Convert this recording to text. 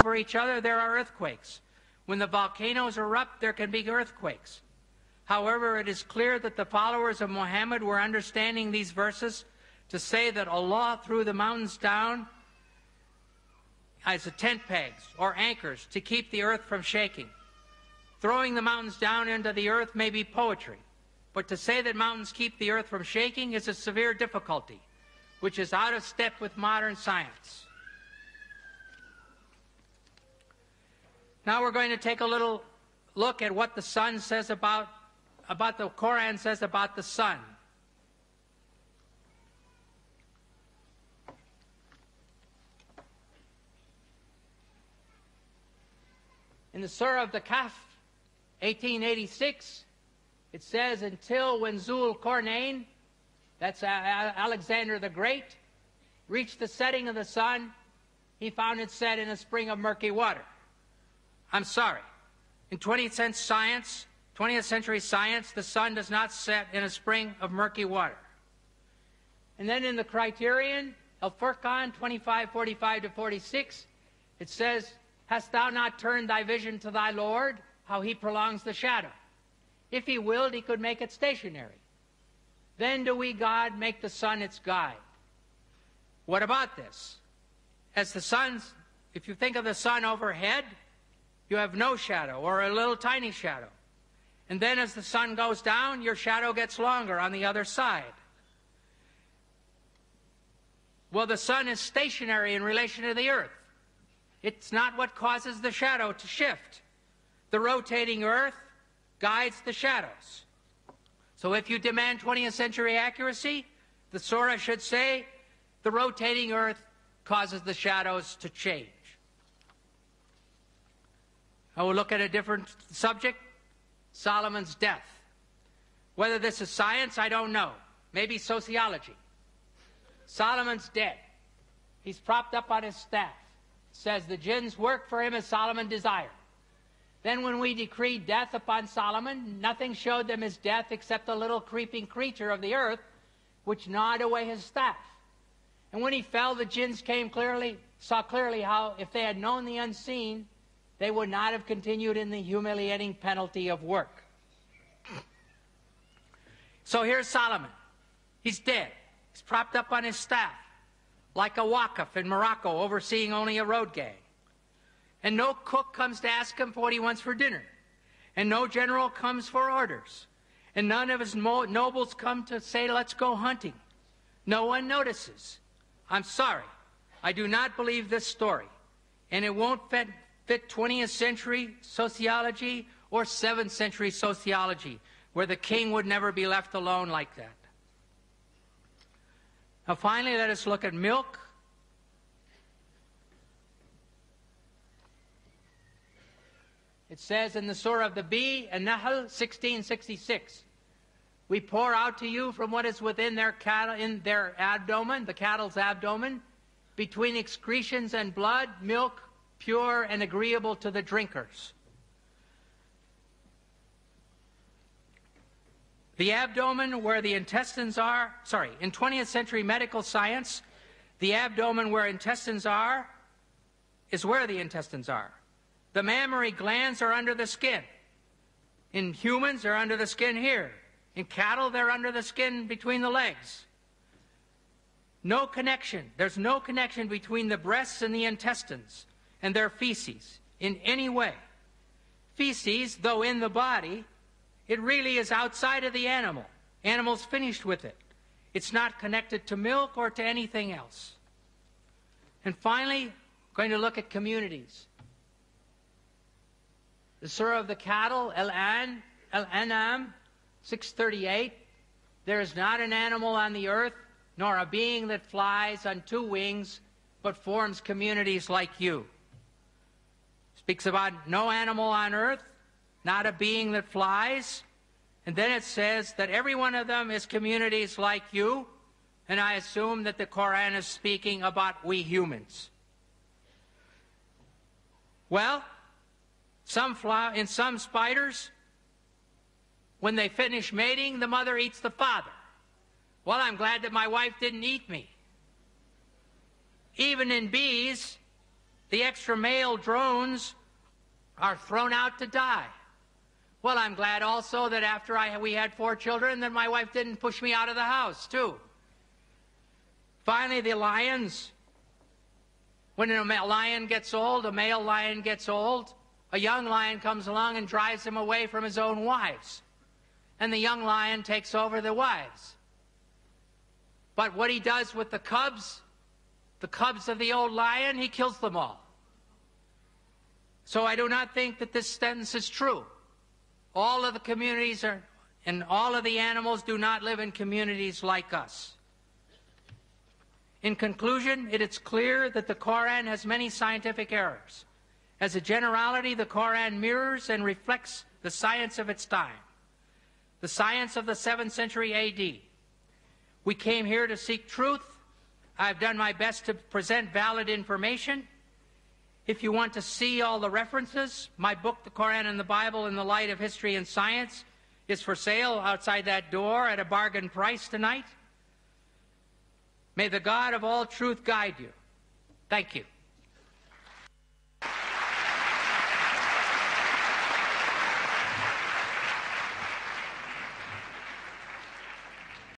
over each other, there are earthquakes. When the volcanoes erupt, there can be earthquakes. However, it is clear that the followers of Muhammad were understanding these verses to say that Allah threw the mountains down as tent pegs or anchors to keep the earth from shaking. Throwing the mountains down into the earth may be poetry, but to say that mountains keep the earth from shaking is a severe difficulty, which is out of step with modern science. Now we're going to take a little look at what the sun says about the Quran says about the sun. In the Surah of the Kahf, 1886, it says, until when Zul Qarnayn, that's Alexander the Great, reached the setting of the sun, he found it set in a spring of murky water. I'm sorry. In 20th century science, the sun does not set in a spring of murky water. And then in the Criterion, Al-Furqan 25:45-46, it says, hast thou not turned thy vision to thy Lord, how he prolongs the shadow? If he willed, he could make it stationary. Then do we, God, make the sun its guide. What about this? As the sun's, if you think of the sun overhead, you have no shadow or a little tiny shadow. And then as the sun goes down, your shadow gets longer on the other side. Well, the sun is stationary in relation to the earth. It's not what causes the shadow to shift. The rotating earth guides the shadows. So if you demand 20th century accuracy, the surah should say, the rotating earth causes the shadows to change. I will look at a different subject, Solomon's death. Whether this is science, I don't know. Maybe sociology. Solomon's dead. He's propped up on his staff. It says the jinns work for him as Solomon desired. Then when we decreed death upon Solomon, nothing showed them his death except a little creeping creature of the earth, which gnawed away his staff. And when he fell, the jinns saw clearly how, if they had known the unseen, they would not have continued in the humiliating penalty of work. So here's Solomon. He's dead. He's propped up on his staff, like a Waqf in Morocco, overseeing only a road gang. And no cook comes to ask him for what he wants for dinner. And no general comes for orders. And none of his nobles come to say, let's go hunting. No one notices. I'm sorry. I do not believe this story. And it won't fit 20th century sociology or 7th century sociology, where the king would never be left alone like that. Now finally, let us look at milk. It says in the Surah of the Bee, An-Nahl 1666, we pour out to you from what is within their abdomen, the cattle's abdomen, between excretions and blood, milk, pure and agreeable to the drinkers. The abdomen where the intestines are, in 20th century medical science, the abdomen where intestines are is where the intestines are. The mammary glands are under the skin. In humans, they're under the skin here. In cattle, they're under the skin between the legs. No connection. There's no connection between the breasts and the intestines and their feces in any way. Feces, though in the body, it really is outside of the animal. Animal's finished with it. It's not connected to milk or to anything else. And finally, going to look at communities. The Surah of the Cattle, Al-An'am 638, there is not an animal on the earth, nor a being that flies on two wings, but forms communities like you. Speaks about no animal on earth, not a being that flies. And then it says that every one of them is communities like you, and I assume that the Quran is speaking about we humans. Well, in some spiders, when they finish mating, the mother eats the father. Well, I'm glad that my wife didn't eat me. Even in bees, The extra male drones are thrown out to die. Well, I'm glad also that after we had 4 children, that my wife didn't push me out of the house, too. Finally, the lions. When a lion gets old, a male lion gets old, a young lion comes along and drives him away from his own wives. And the young lion takes over the wives. But what he does with the cubs of the old lion, he kills them all. So I do not think that this sentence is true. All of the communities and all of the animals do not live in communities like us. In conclusion, it is clear that the Quran has many scientific errors. As a generality, the Quran mirrors and reflects the science of its time, the science of the 7th century A.D. We came here to seek truth. I've done my best to present valid information. If you want to see all the references, my book, The Quran and the Bible in the Light of History and Science, is for sale outside that door at a bargain price tonight. May the God of all truth guide you. Thank you.